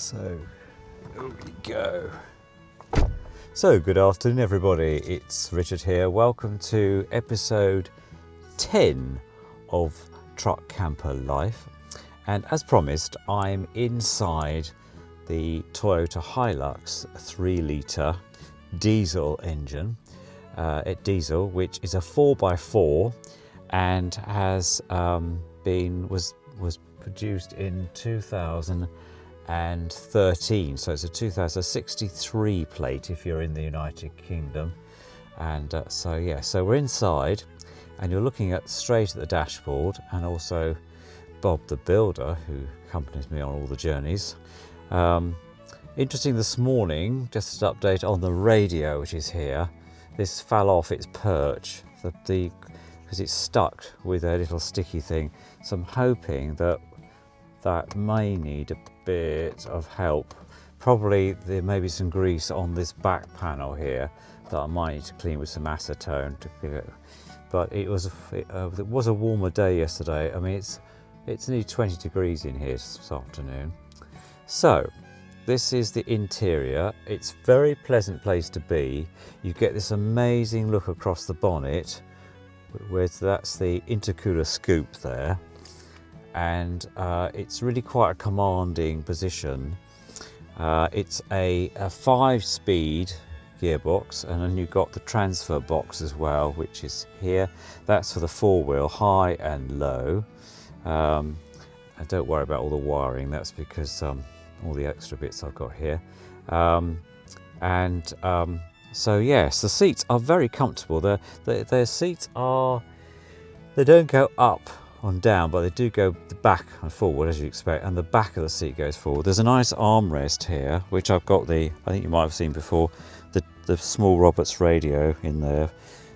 So, there we go. So, good afternoon everybody, it's Richard here. Welcome to episode 10 of Truckcamper Life. And as promised, I'm inside the Toyota Hilux 3-litre diesel engine, diesel, which is a 4x4 and has was produced in 2013, so it's a 2063 plate if you're in the United Kingdom. And so we're inside and you're looking straight at the dashboard, and also Bob the builder, who accompanies me on all the journeys. Interesting this morning, just an update on the radio, which is here. This fell off its perch because it's stuck with a little sticky thing, so I'm hoping that may need a bit of help. Probably there may be some grease on this back panel here that I might need to clean with some acetone to give it. But it was a warmer day yesterday. I mean, it's nearly 20 degrees in here this afternoon. So this is the interior. It's a very pleasant place to be. You get this amazing look across the bonnet, where that's the intercooler scoop there. And it's really quite a commanding position. It's a 5-speed gearbox, and then you've got the transfer box as well, which is here. That's for the 4-wheel, high and low. And don't worry about all the wiring, that's because all the extra bits I've got here. So yes, the seats are very comfortable. Their seats they don't go up and down, but they do go back and forward as you expect, and the back of the seat goes forward. There's a nice armrest here, which I've got I think you might have seen before, the small Roberts radio in there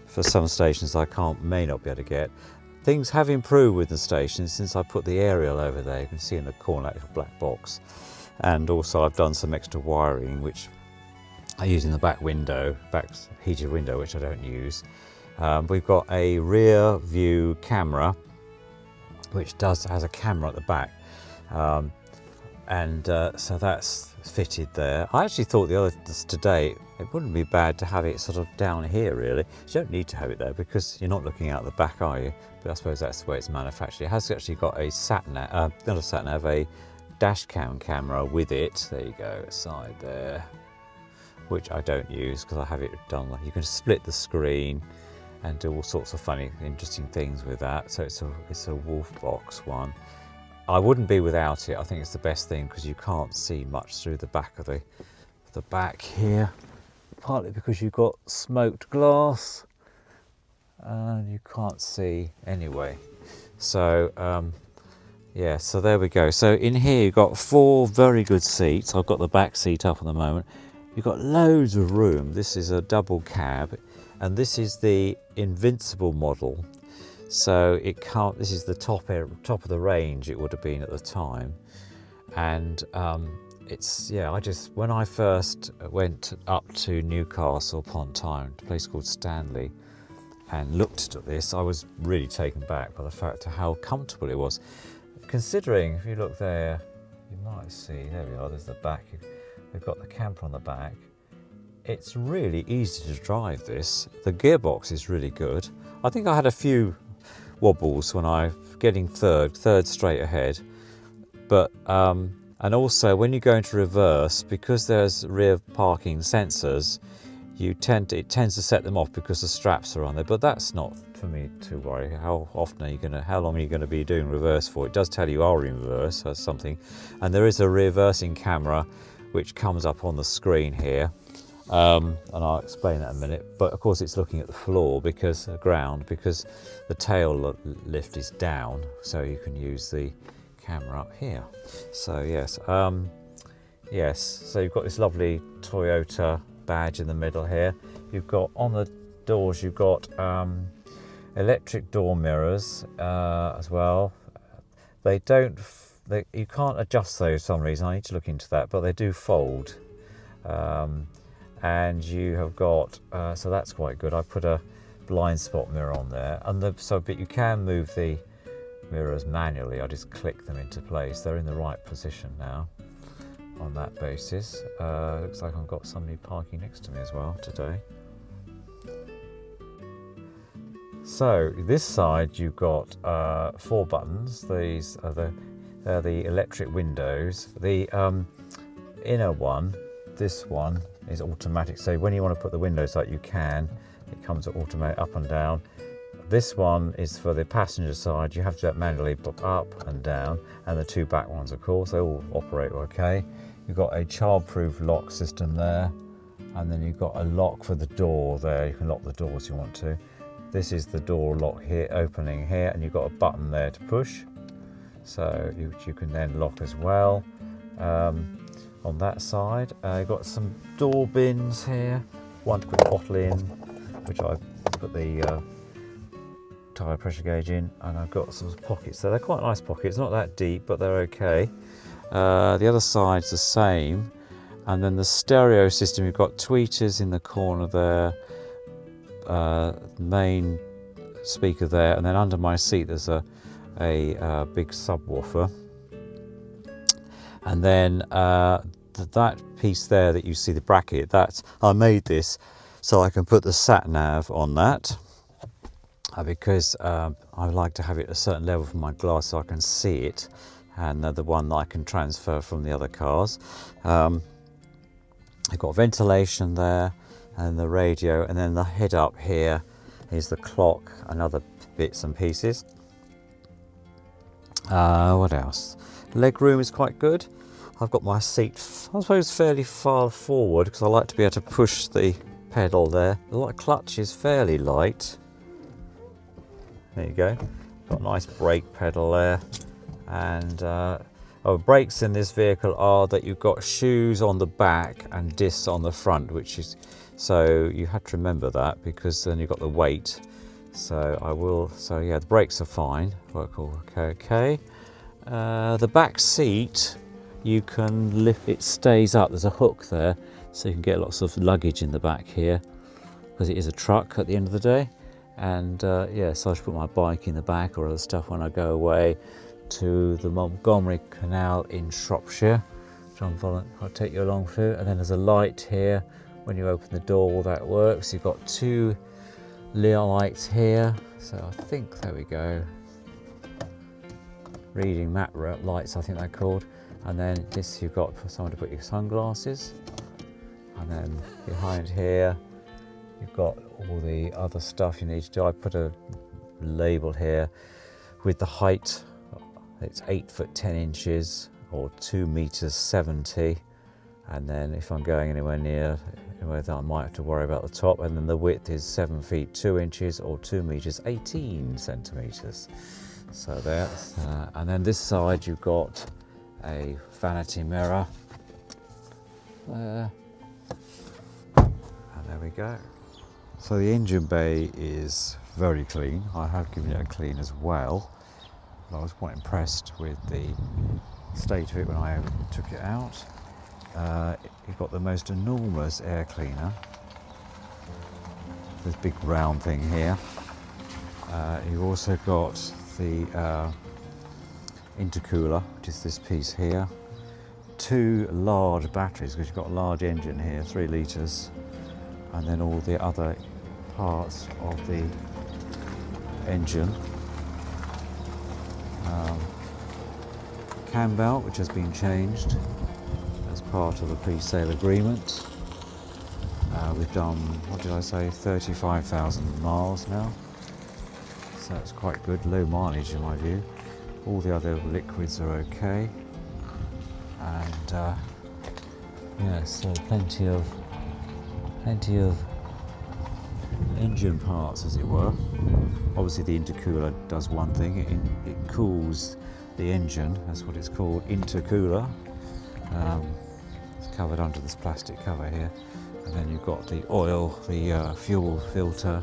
for some stations I may not be able to get. Things have improved with the stations since I put the aerial over there. You can see in the corner that little black box. And also I've done some extra wiring, which I use in the back heated window, which I don't use. We've got a rear view camera, which has a camera at the back. So that's fitted there. I actually thought today it wouldn't be bad to have it sort of down here really. You don't need to have it there because you're not looking out the back, are you? But I suppose that's the way it's manufactured. It has actually got a a dash cam camera with it. There you go, side there, which I don't use because I have it done. You can split the screen and do all sorts of funny, interesting things with that. So it's a wolf box one. I wouldn't be without it. I think it's the best thing because you can't see much through the back of the back here, partly because you've got smoked glass and you can't see anyway. So so there we go. So in here you've got 4 very good seats. I've got the back seat up at the moment. You've got loads of room. This is a double cab, and this is the Invincible model. So this is the top of the range it would have been at the time. And when I first went up to Newcastle upon Tyne, a place called Stanley, and looked at this, I was really taken back by the fact of how comfortable it was. Considering, if you look there, you might see, there we are, there's the back. We've got the camper on the back. It's really easy to drive this. The gearbox is really good. I think I had a few wobbles when getting third straight ahead. But, and also when you go into reverse, because there's rear parking sensors, it tends to set them off because the straps are on there. But that's not for me to worry. How long are you going to be doing reverse for? It does tell you are in reverse, that's something. And there is a reversing camera which comes up on the screen here. And I'll explain that in a minute. But of course it's looking at the floor because the tail lift is down, so you can use the camera up here. So yes, so you've got this lovely Toyota badge in the middle here. You've got on the doors, you've got electric door mirrors as well. You can't adjust those for some reason. I need to look into that, but they do fold. And you have got, so that's quite good. I put a blind spot mirror on there, but you can move the mirrors manually. I just click them into place. They're in the right position now. on that basis. Looks like I've got somebody parking next to me as well today. So this side you've got 4 buttons. These are the electric windows. The inner one, this one, is automatic. So when you want to put the windows up, you can. It comes automatic up and down. This one is for the passenger side. You have to do it manually, up and down. And the 2 back ones, of course, they all operate okay. You've got a child-proof lock system there, and then you've got a lock for the door there. You can lock the doors if you want to. This is the door lock here, opening here, and you've got a button there to push, so you can then lock as well. On that side, you've got some door bins here, one to put the bottle in, which I put the tyre pressure gauge in, and I've got some pockets. So they're quite nice pockets, not that deep, but they're okay. The other side's the same, and then the stereo system, you've got tweeters in the corner there. Main speaker there, and then under my seat there's a big subwoofer, and then that piece there that you see, the bracket, I made this so I can put the sat nav on that, because I like to have it a certain level from my glass so I can see it, and the one that I can transfer from the other cars. I've got ventilation there, and the radio, and then the head up here is the clock and other bits and pieces. What else? Leg room is quite good. I've got my seat, I suppose, fairly far forward because I like to be able to push the pedal there. The clutch is fairly light. There you go. Got a nice brake pedal there, and brakes in this vehicle are that you've got shoes on the back and discs on the front, which is, so you have to remember that because then you've got the weight. So yeah, the brakes are fine, work all okay. The back seat, you can lift, it stays up, there's a hook there, so you can get lots of luggage in the back here, because it is a truck at the end of the day. And yeah, so I should put my bike in the back or other stuff when I go away to the Montgomery Canal in Shropshire, which I'll take you along through. And then there's a light here. When you open the door, all that works. You've got 2 lights here. So I think, there we go. Reading map lights, I think they're called. And then this, you've got for someone to put your sunglasses. And then behind here, you've got all the other stuff you need to do. I put a label here with the height. It's 8 foot 10 inches or 2 meters 70. And then if I'm going anywhere near that, I might have to worry about the top. And then the width is 7 feet 2 inches or 2 meters 18 centimeters. So there. And then this side you've got a vanity mirror there. And there we go. So the engine bay is very clean. I have given it a clean as well. I was quite impressed with the state of it when I took it out. You've got the most enormous air cleaner. This big round thing here. You've also got the intercooler, which is this piece here. 2 large batteries, because you've got a large engine here, 3 litres, and then all the other parts of the engine. Cam belt, which has been changed as part of the pre-sale agreement. We've done, what did I say, 35,000 miles now, so it's quite good, low mileage in my view. All the other liquids are okay, and yeah, so plenty of engine parts, as it were. Obviously the intercooler does one thing, it cools the engine, that's what it's called, intercooler. It's covered under this plastic cover here. And then you've got the oil, the fuel filter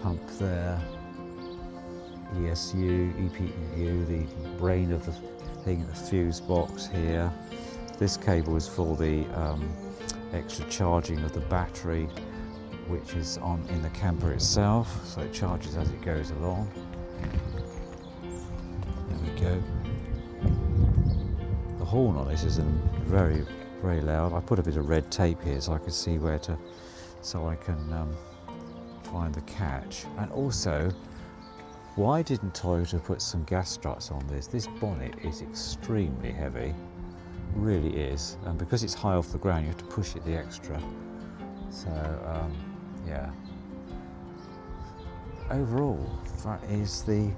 pump there, ESU, EPU, the brain of the thing, the fuse box here. This cable is for the extra charging of the battery, which is on in the camper itself, so it charges as it goes along. There we go. The horn on this is very, very loud. I put a bit of red tape here so I can see where to, so I can find the catch. And also, why didn't Toyota put some gas struts on this? This bonnet is extremely heavy, really is, and because it's high off the ground you have to push it the extra. So yeah, overall that is the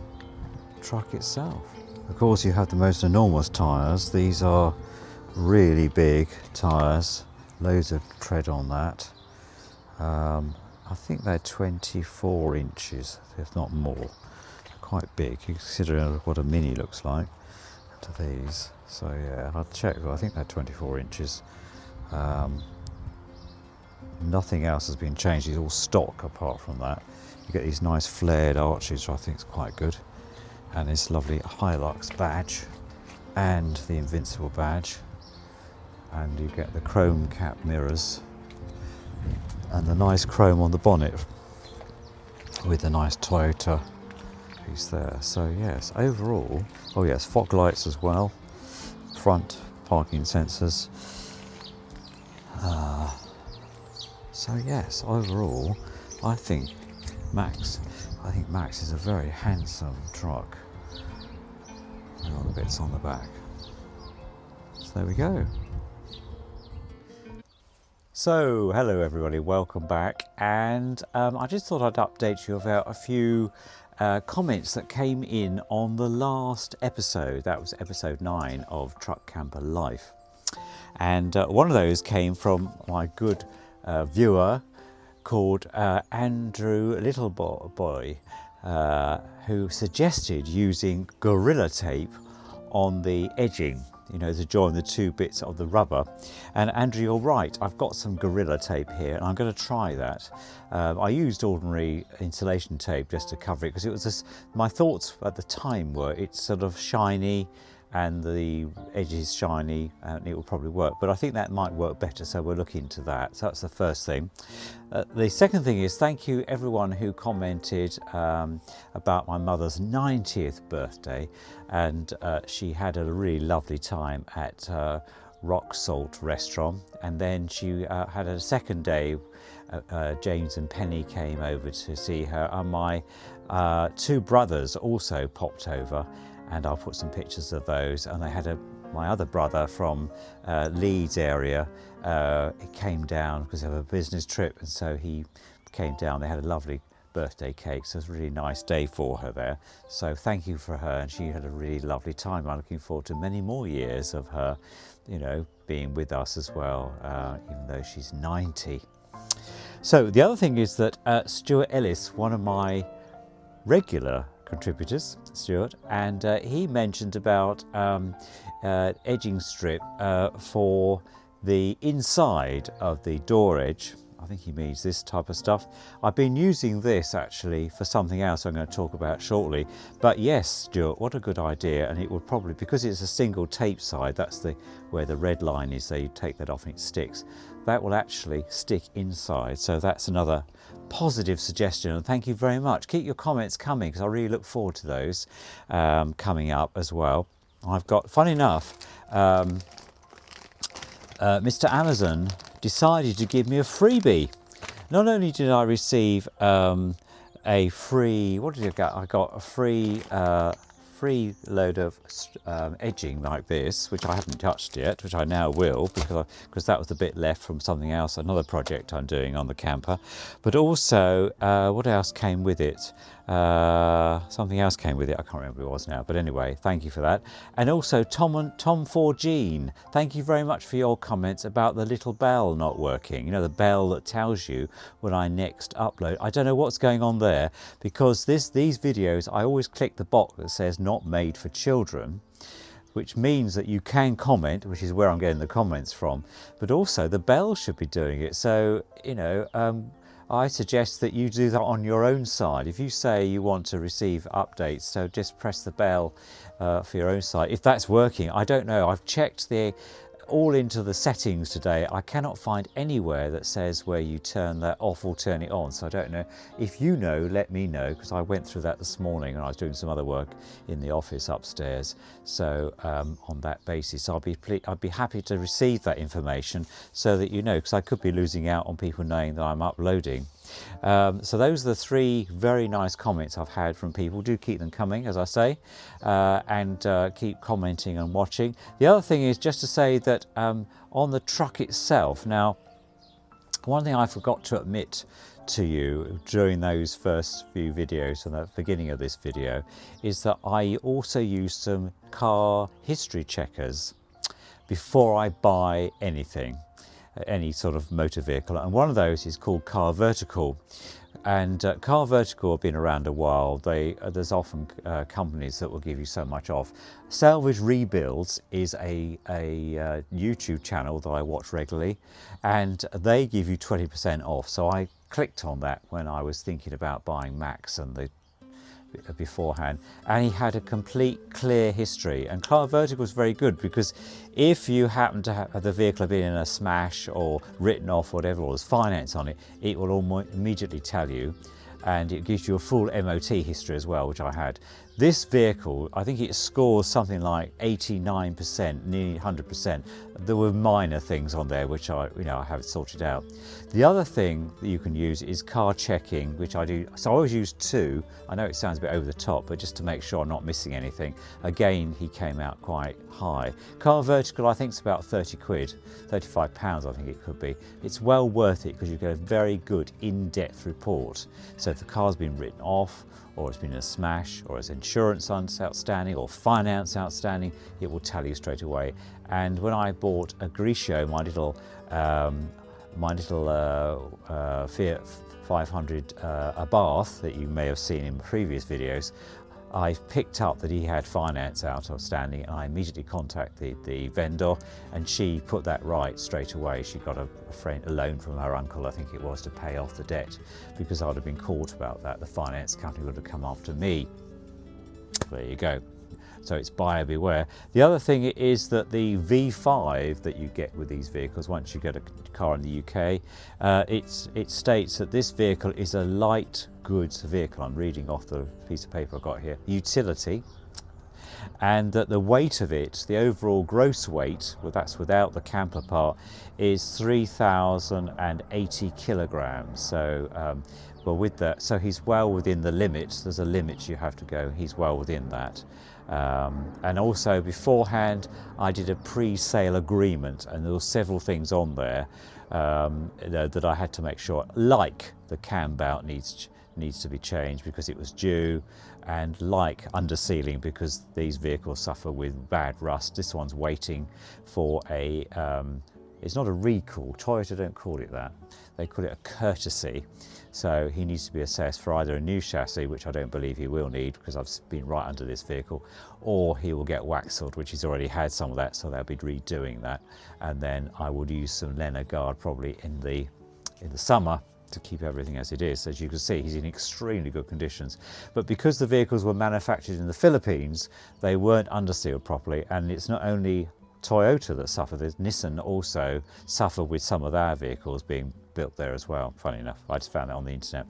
truck itself. Of course you have the most enormous tyres. These are really big tyres, loads of tread on that. I think they're 24 inches, if not more. They're quite big. You consider what a Mini looks like to these. So yeah, I'll check, but I think they're 24 inches. Nothing else has been changed. It's all stock apart from that. You get these nice flared arches, which I think is quite good. And this lovely Hilux badge and the Invincible badge. And you get the chrome cap mirrors and the nice chrome on the bonnet with the nice Toyota piece there. So yes, overall, oh yes, fog lights as well, front parking sensors. So yes, overall, I think Max is a very handsome truck. And all the bits on the back. So there we go. So hello everybody, welcome back, and I just thought I'd update you about a few comments that came in on the last episode. That was episode 9 of Truckcamper Life, and one of those came from my good viewer called Andrew Littleboy, who suggested using Gorilla Tape on the edging, you know, to join the two bits of the rubber. And Andrew, you're right, I've got some Gorilla Tape here and I'm going to try that. I used ordinary insulation tape just to cover it because it was just, my thoughts at the time were it's sort of shiny and the edge is shiny and it will probably work, but I think that might work better, so we'll look into that. So that's the first thing. The second thing is thank you everyone who commented about my mother's 90th birthday, and she had a really lovely time at Rock Salt restaurant, and then she had a second day. James and Penny came over to see her, and my two brothers also popped over, and I'll put some pictures of those. And they had my other brother from Leeds area, he came down because of a business trip, and so he came down. They had a lovely birthday cake, so it was a really nice day for her there. So thank you for her, and she had a really lovely time. I'm looking forward to many more years of her, you know, being with us as well, even though she's 90. So the other thing is that Stuart Ellis, one of my regular contributors, Stuart, and he mentioned about edging strip for the inside of the door edge. I think he means this type of stuff. I've been using this actually for something else I'm going to talk about shortly, but yes, Stuart, what a good idea. And it would probably, because it's a single tape side, that's where the red line is, so you take that off and it sticks. That will actually stick inside, so that's another positive suggestion, and thank you very much. Keep your comments coming because I really look forward to those coming up as well. I've got, funny enough, Mr. Amazon decided to give me a freebie. Not only did I receive a free, what did I get? I got a free load of edging like this, which I haven't touched yet, which I now will, because that was the bit left from something else, another project I'm doing on the camper. But also, what else came with it? Something else came with it. I can't remember what it was now, but anyway, thank you for that. And also Tom4Gene, thank you very much for your comments about the little bell not working. You know, the bell that tells you when I next upload. I don't know what's going on there, because these videos, I always click the box that says not made for children, which means that you can comment, which is where I'm getting the comments from, but also the bell should be doing it. So, you know, I suggest that you do that on your own side. If you say you want to receive updates, so just press the bell for your own side. If that's working, I don't know. I've checked all into the settings today. I cannot find anywhere that says where you turn that off or turn it on. So I don't know. If you know, let me know, because I went through that this morning and I was doing some other work in the office upstairs. So on that basis, I'd be happy to receive that information so that you know, because I could be losing out on people knowing that I'm uploading. So those are the 3 very nice comments I've had from people. Do keep them coming, as I say, and keep commenting and watching. The other thing is just to say that on the truck itself, now, one thing I forgot to admit to you during those first few videos and the beginning of this video is that I also use some car history checkers before I buy anything, any sort of motor vehicle, and one of those is called Car Vertical. And Car Vertical have been around a while. There's often companies that will give you so much off. Salvage Rebuilds is a YouTube channel that I watch regularly, and they give you 20% off. So I clicked on that when I was thinking about buying Macs and the beforehand, and he had a complete clear history. And Car Vertical was very good, because if you happen to have the vehicle been in a smash or written off, whatever, or there's finance on it, it will immediately tell you, and it gives you a full MOT history as well, which I had. This vehicle, I think it scores something like 89%, nearly 100%. There were minor things on there which I have sorted out. The other thing that you can use is car checking, which I do. So I always use 2. I know it sounds a bit over the top, but just to make sure I'm not missing anything. Again, he came out quite high. Car Vertical, I think it's about 30 quid, 35 pounds, I think it could be. It's well worth it because you get a very good in-depth report. So if the car's been written off, or it's been a smash, or it's insurance outstanding, or finance outstanding, it will tell you straight away. And when I bought a Grigio, my little Fiat 500 Abarth that you may have seen in previous videos, I picked up that he had finance outstanding, and I immediately contacted the vendor, and she put that right straight away. She got a loan from her uncle, I think it was, to pay off the debt, because I'd have been caught about that. The finance company would have come after me. There you go. So it's buyer beware. The other thing is that the V5 that you get with these vehicles, once you get a car in the UK, it states that this vehicle is a light goods vehicle. I'm reading off the piece of paper I've got here. Utility. And that the weight of it, the overall gross weight, well, that's without the camper part, is 3,080 kilograms. So, well, with that, so he's well within the limit. There's a limit you have to go. He's well within that. And also beforehand, I did a pre-sale agreement, and there were several things on there that I had to make sure, like the cam belt needs to be changed because it was due, and like under sealing because these vehicles suffer with bad rust. This one's waiting for a it's not a recall. Toyota don't call it that. They call it a courtesy. So he needs to be assessed for either a new chassis, which I don't believe he will need because I've been right under this vehicle, or he will get waxed, which he's already had some of that, so they'll be redoing that. And then I would use some Lena Guard probably in the summer to keep everything as it is. As you can see, he's in extremely good conditions. But because the vehicles were manufactured in the Philippines, they weren't undersealed properly, and it's not only Toyota that suffered, Nissan also suffer with some of their vehicles being built there as well, funny enough. I just found that on the internet.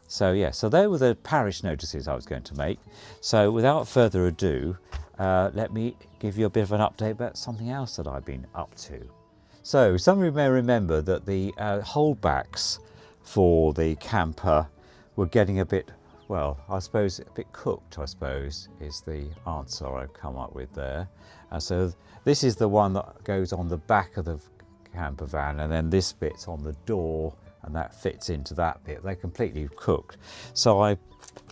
So yeah, so there were the parish notices I was going to make. So without further ado, let me give you a bit of an update about something else that I've been up to. So some of you may remember that the holdbacks for the camper were getting a bit, well, I suppose a bit cooked, I suppose, is the answer I've come up with there. So this is the one that goes on the back of the camper van, and then this bit's on the door, and that fits into that bit. They're completely cooked. So I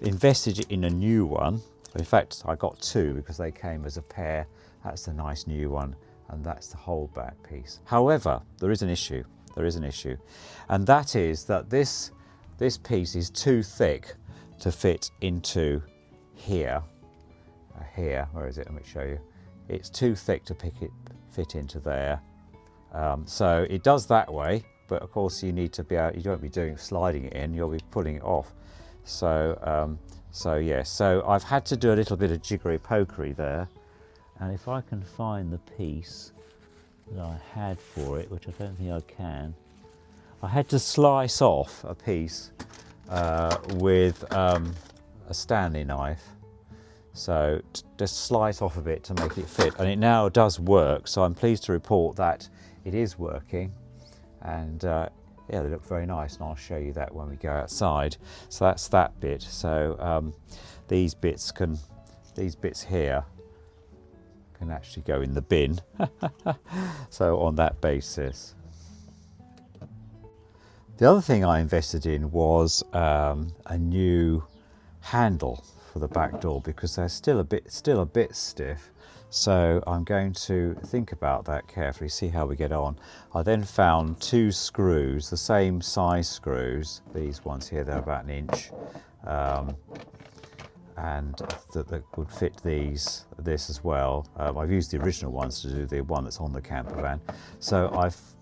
invested in a new one. In fact, I got 2 because they came as a pair. That's the nice new one, and that's the holdback piece. However, there is an issue. There is an issue, and that is that this piece is too thick to fit into here. Here, where is it? Let me show you. It's too thick to fit into there. So it does that way, but of course you need to be out. You don't be sliding it in. You'll be pulling it off. So yeah. So I've had to do a little bit of jiggery pokery there, and if I can find the piece, that I had for it, which I don't think I can. I had to slice off a piece with a Stanley knife. So just slice off a bit to make it fit, and it now does work, so I'm pleased to report that it is working, and yeah, they look very nice, and I'll show you that when we go outside. So that's that bit. So these bits here can actually go in the bin. So on that basis. The other thing I invested in was a new handle for the back door, because they're still a bit stiff. So I'm going to think about that carefully, see how we get on. I then found 2 screws, the same size screws. These ones here, they're about 1 inch, and that would fit this as well. I've used the original ones to do the one that's on the camper van. So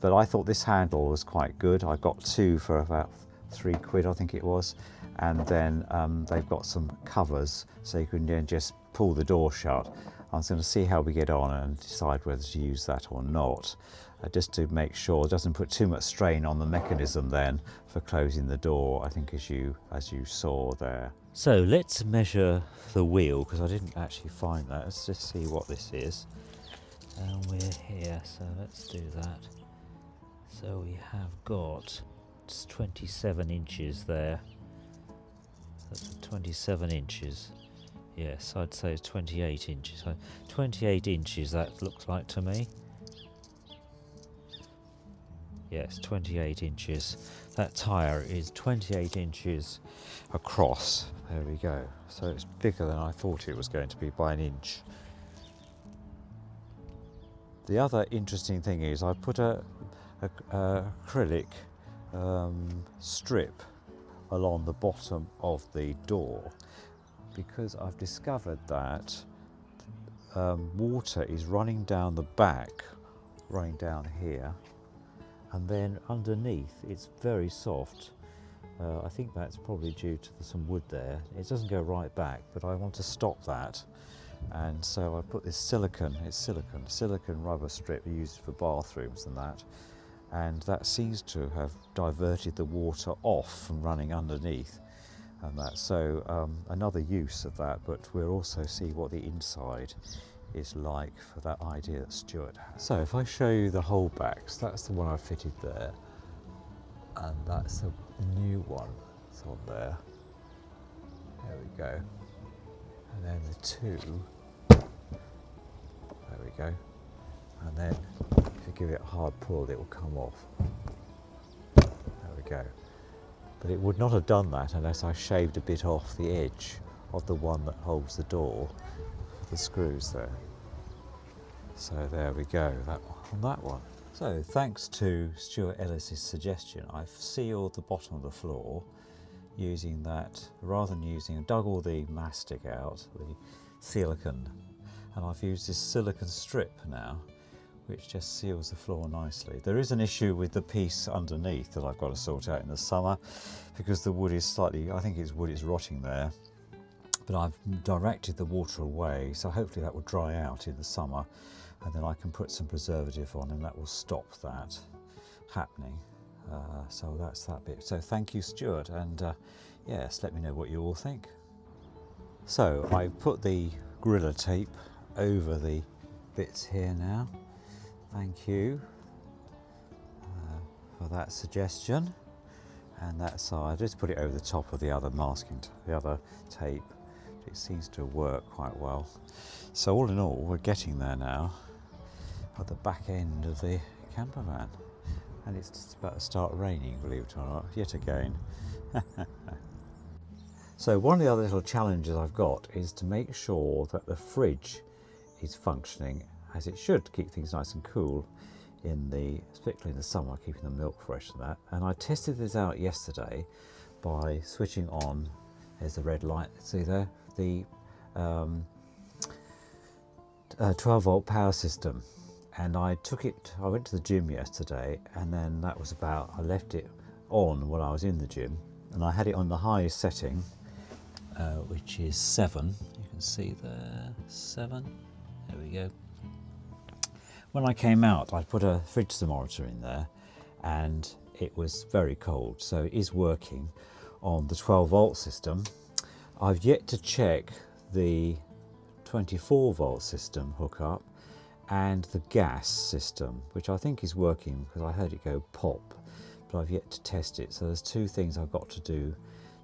but I thought this handle was quite good. I got 2 for about £3, I think it was. And then they've got some covers, so you can then just pull the door shut. I was going to see how we get on and decide whether to use that or not, just to make sure it doesn't put too much strain on the mechanism then for closing the door, I think, as you saw there. So let's measure the wheel, because I didn't actually find that. Let's just see what this is. And we're here, so let's do that. So we have got 27 inches there. That's 27 inches. Yes, I'd say it's 28 inches. So 28 inches, that looks like to me. Yes, 28 inches. That tyre is 28 inches across. There we go. So it's bigger than I thought it was going to be by 1 inch. The other interesting thing is I put a acrylic strip along the bottom of the door, because I've discovered that water is running down the back, running down here, and then underneath it's very soft. I think that's probably due to some wood there. It doesn't go right back, but I want to stop that, and so I put this silicone rubber strip used for bathrooms and that. And that seems to have diverted the water off from running underneath, and that. So another use of that, but we'll also see what the inside is like for that idea that Stuart has. So if I show you the holdbacks, that's the one I fitted there, and that's the new one that's on there. There we go. And then the 2, there we go. And then if you give it a hard pull, it will come off. There we go. But it would not have done that unless I shaved a bit off the edge of the one that holds the door, the screws there. So there we go, that one, on that one. So thanks to Stuart Ellis's suggestion, I've sealed the bottom of the floor using that, rather than dug all the mastic out, the silicone, and I've used this silicone strip now, which just seals the floor nicely. There is an issue with the piece underneath that I've got to sort out in the summer, because the wood is slightly, I think it's wood is rotting there, but I've directed the water away, so hopefully that will dry out in the summer, and then I can put some preservative on and that will stop that happening. So that's that bit. So thank you, Stuart, and yes, let me know what you all think. So I've put the Gorilla tape over the bits here now. Thank you for that suggestion. And that side, I just put it over the top of the other the other tape. It seems to work quite well. So all in all, we're getting there now at the back end of the camper van. And it's just about to start raining, believe it or not, yet again. So one of the other little challenges I've got is to make sure that the fridge is functioning as it should, to keep things nice and cool, particularly in the summer, keeping the milk fresh and that. And I tested this out yesterday by switching on, there's the red light, see there, the 12-volt power system. And I went to the gym yesterday, and then I left it on when I was in the gym, and I had it on the highest setting, which is 7. You can see there, 7. There we go. When I came out, I put a fridge thermometer in there and it was very cold, so it is working on the 12-volt system. I've yet to check the 24-volt system hookup and the gas system, which I think is working because I heard it go pop, but I've yet to test it. So there's two things I've got to do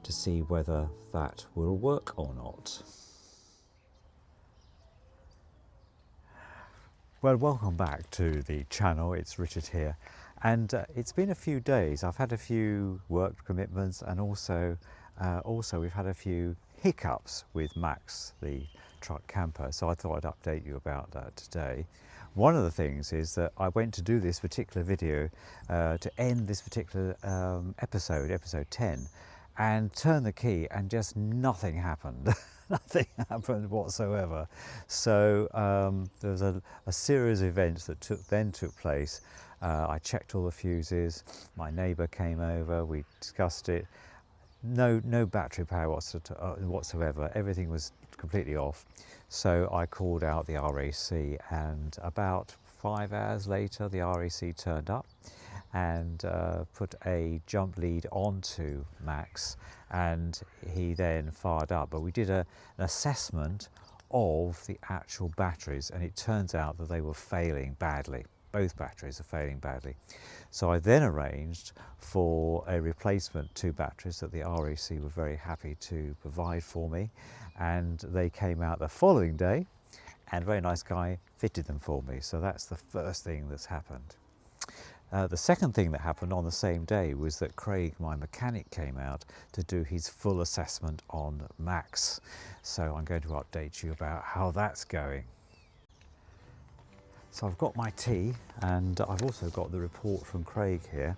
to see whether that will work or not. Well, welcome back to the channel. It's Richard here, and it's been a few days. I've had a few work commitments, and also we've had a few hiccups with Max, the truck camper. So I thought I'd update you about that today. One of the things is that I went to do this particular video to end this particular episode 10, and turn the key and just nothing happened. Nothing happened whatsoever. So there was a series of events that took place. I checked all the fuses, my neighbour came over, we discussed it. No battery power whatsoever, everything was completely off. So I called out the RAC, and about 5 hours later the RAC turned up and put a jump lead onto Max, and he then fired up. But we did an assessment of the actual batteries, and it turns out that they were failing badly. Both batteries are failing badly. So I then arranged for a replacement 2 batteries that the RAC were very happy to provide for me, and they came out the following day, and a very nice guy fitted them for me. So that's the first thing that's happened. The second thing that happened on the same day was that Craig, my mechanic, came out to do his full assessment on Max. So I'm going to update you about how that's going. So I've got my tea, and I've also got the report from Craig here.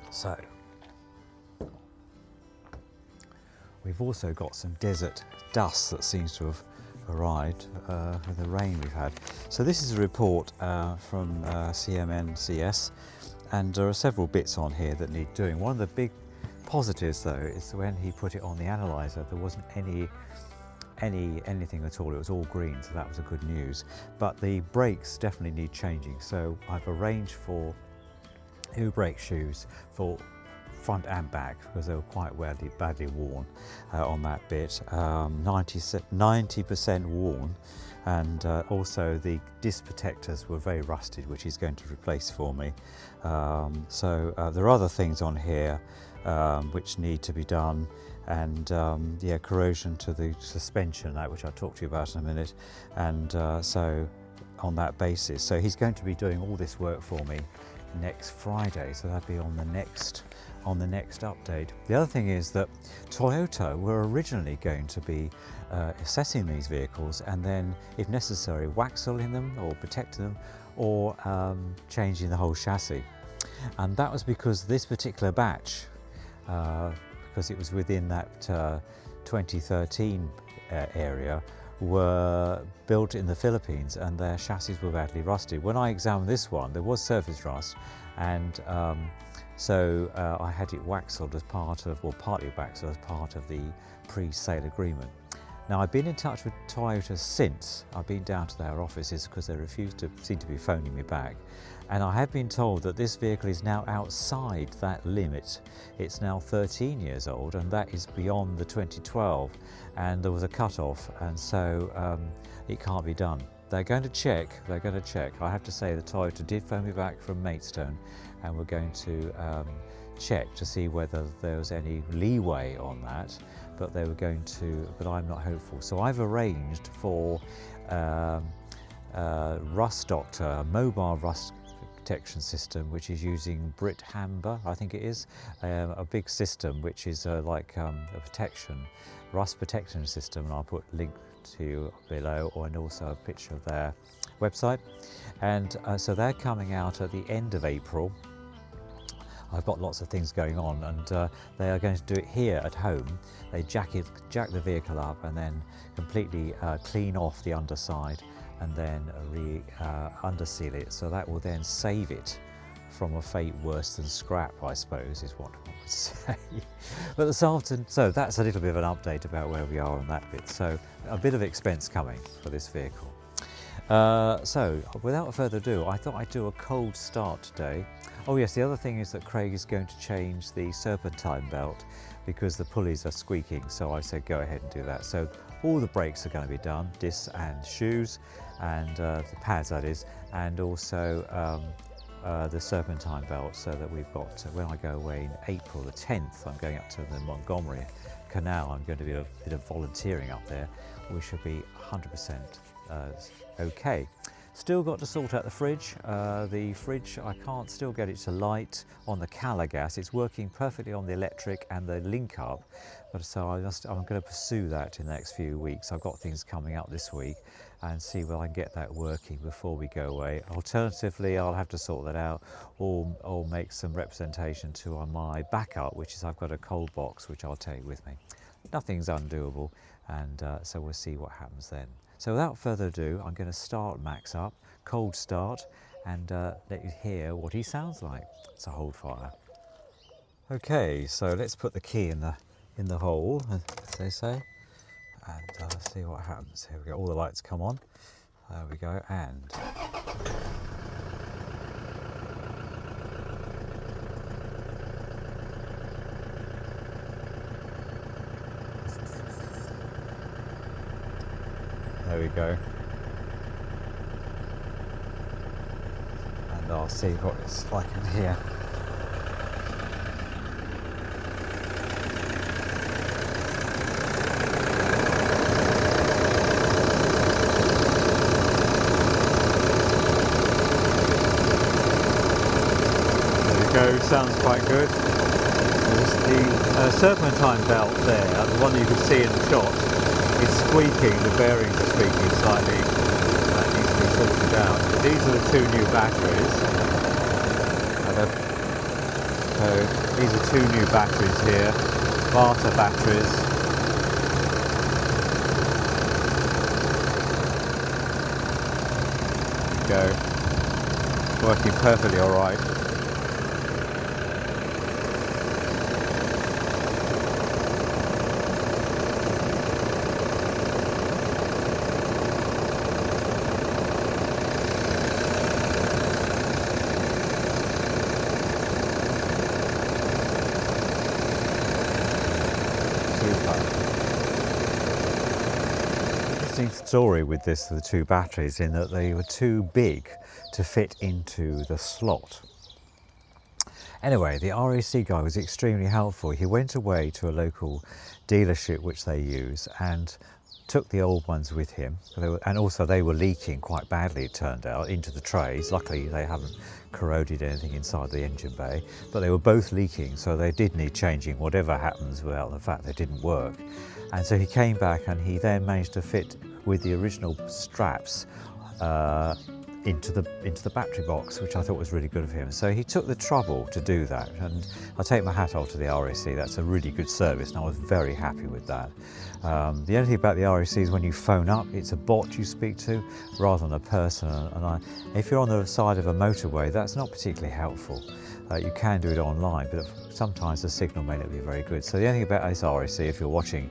So we've also got some desert dust that seems to have arrived with the rain we've had. So this is a report from CMNCS, and there are several bits on here that need doing. One of the big positives though is when he put it on the analyzer, there wasn't anything at all. It was all green, so that was a good news. But the brakes definitely need changing, so I've arranged for new brake shoes for front and back, because they were quite badly worn on that bit, 90% worn, and also the disc protectors were very rusted, which he's going to replace for me. So there are other things on here which need to be done, and yeah, corrosion to the suspension, which I'll talk to you about in a minute, and so on that basis. So he's going to be doing all this work for me next Friday, so that'll be on the next update. The other thing is that Toyota were originally going to be assessing these vehicles, and then if necessary waxing them or protecting them, or changing the whole chassis. And that was because this particular batch, because it was within that 2013 area, were built in the Philippines, and their chassis were badly rusted. When I examined this one, there was surface rust, and so I had it waxed as part of, or partly waxed as part of the pre-sale agreement. Now, I've been in touch with Toyota since. I've been down to their offices because they seem to be phoning me back. And I have been told that this vehicle is now outside that limit. It's now 13 years old, and that is beyond the 2012. And there was a cut-off, and so it can't be done. They're going to check. I have to say that Toyota did phone me back from Maidstone, and we're going to check to see whether there was any leeway on that. But they were going to, but I'm not hopeful. So I've arranged for Rust Doctor, a mobile rust protection system, which is using Brit Hamber, I think it is, a big system which is like a rust protection system, and I'll put a link to you below, and also a picture of their website. And so they're coming out at the end of April. I've got lots of things going on, and they are going to do it here at home. They jack the vehicle up and then completely clean off the underside, and then underseal it, so that will then save it from a fate worse than scrap, I suppose, is what one would say. But this afternoon, so that's a little bit of an update about where we are on that bit. So a bit of expense coming for this vehicle. So without further ado, I thought I'd do a cold start today. Oh yes, the other thing is that Craig is going to change the serpentine belt because the pulleys are squeaking, so I said go ahead and do that. So all the brakes are going to be done, discs and shoes, and the pads that is, and also the serpentine belt, so that we've got, when I go away in April the 10th, I'm going up to the Montgomery Canal, I'm going to do a bit of volunteering up there. We should be 100% okay. Still got to sort out the fridge. I can't still get it to light on the Cala gas. It's working perfectly on the electric and the link up, but so I'm going to pursue that in the next few weeks. I've got things coming up this week and see whether I can get that working before we go away. Alternatively, I'll have to sort that out or make some representation to on my backup, which is I've got a cold box which I'll take with me. Nothing's undoable, and so we'll see what happens then. So without further ado, I'm going to start Max up, cold start, and let you hear what he sounds like. It's a hold fire. Okay, so let's put the key in the hole, as they say, and see what happens. Here we go. All the lights come on. There we go, and there we go. And I'll see what it's like in here. There we go, sounds quite good. There's the serpentine belt there, the one you can see in the shot. It's squeaking, the bearings are squeaking slightly. That needs to be sorted out. These are the two new batteries. So these are two new batteries here, Varta batteries. There we go. Working perfectly all right. Interesting story with the two batteries, in that they were too big to fit into the slot. Anyway, the RAC guy was extremely helpful. He went away to a local dealership which they use and took the old ones with him, and also they were leaking quite badly, it turned out, into the trays. Luckily they haven't corroded anything inside the engine bay, but they were both leaking, so they did need changing whatever happens without the fact they didn't work. And so he came back and he then managed to fit with the original straps into the battery box, which I thought was really good of him. So he took the trouble to do that, and I take my hat off to the RAC. That's a really good service, and I was very happy with that. The only thing about the RAC is when you phone up, it's a bot you speak to rather than a person, and if you're on the side of a motorway, that's not particularly helpful. You can do it online, but sometimes the signal may not be very good. So the only thing about this RAC, if you're watching,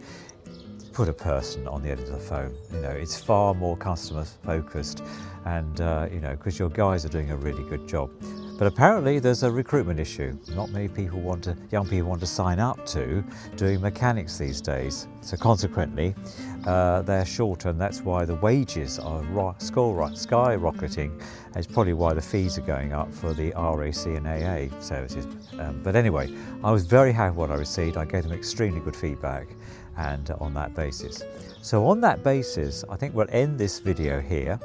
put a person on the end of the phone. You know, it's far more customer focused, and you know, because your guys are doing a really good job. But apparently there's a recruitment issue. Not many young people want to sign up to doing mechanics these days. So consequently, they're short, and that's why the wages are skyrocketing. It's probably why the fees are going up for the RAC and AA services. But anyway, I was very happy with what I received. I gave them extremely good feedback, and on that basis. So on that basis, I think we'll end this video here.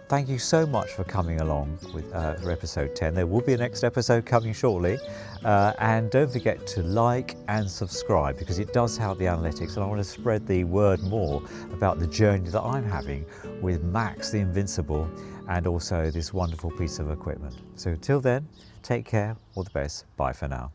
Thank you so much for coming along with for episode 10. There will be a next episode coming shortly. And don't forget to like and subscribe, because it does help the analytics, and I want to spread the word more about the journey that I'm having with Max the Invincible, and also this wonderful piece of equipment. So until then, take care, all the best, bye for now.